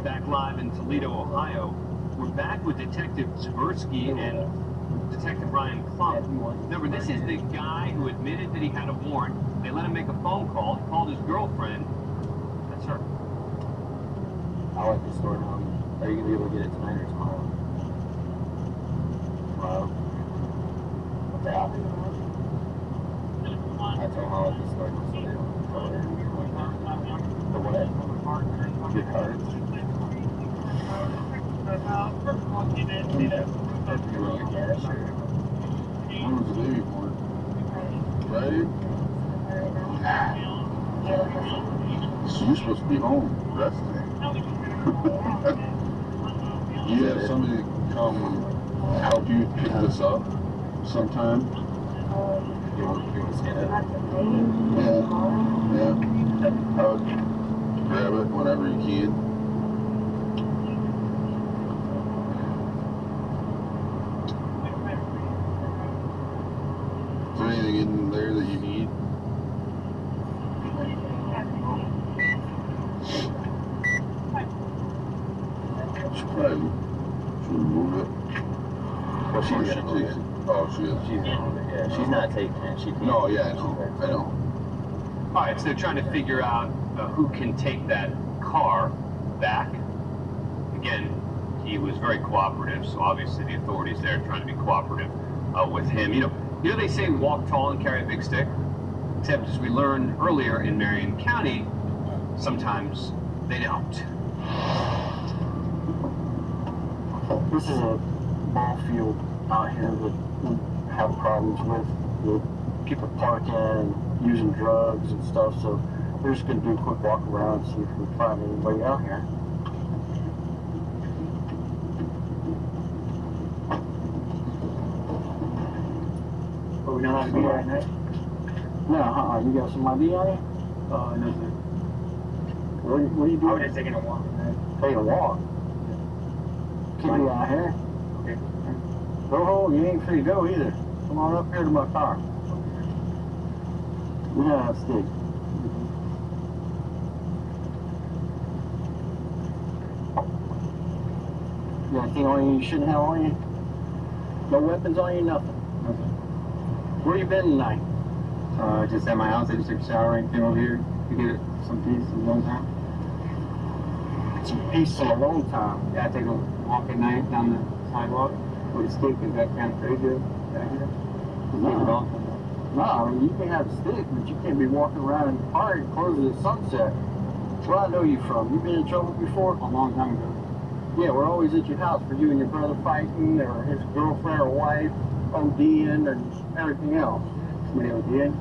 Back live in Toledo, Ohio. We're back with Detective Tversky and Detective Brian Klump. Remember, this is the guy who admitted that he had a warrant. They let him make a phone call. He called his girlfriend. That's her. I like this story now. Are you going to be able to get it tonight or tomorrow? Tomorrow? Yeah. I told him I like this story so they don't tell her. The what? Your cards? You want your cash or? When was the baby born? Friday? So you're supposed to be home resting. You have somebody come help you pick this up sometime? You want to scan it? Yeah. I would grab it whenever you can. Is there anything in there that you need? Should probably remove it. Well, she's Or going to move takes it. it. Oh, she is. She's going to move it, yeah. She's not taking it. She can't. No, yeah, I know. All right, so they're trying to figure out who can take that car back. Again, he was very cooperative, so obviously the authorities there are trying to be cooperative with him. You know, they say walk tall and carry a big stick, except as we learned earlier in Marion County, sometimes they don't. This is a ball field out here that we have problems with people parking and using drugs and stuff, so we're just going to do a quick walk around and see if we can find anybody out here. Oh, we don't have to be right now? No, you got some ID on you? No, sir. What are you doing? I was just taking a walk. Taking a walk? Can't be out here. Okay. Go home, you ain't free to go either. Come on up here to my car. We don't have sticks. You got anything on you you shouldn't have on you? No weapons on you, nothing? Okay. Where you been tonight? Just at my house. I just took a shower and came over here to get some peace and alone time. Some peace and alone time? Yeah, I take a walk at night down the sidewalk with a stick. Is that kind of crazy? No, I mean, you can have a stick, but you can't be walking around in the park and closing at sunset. Where I know you from? You been in trouble before? A long time ago. Yeah, we're always at your house for you and your brother fighting, or his girlfriend or wife ODing, and everything else. Somebody ODing?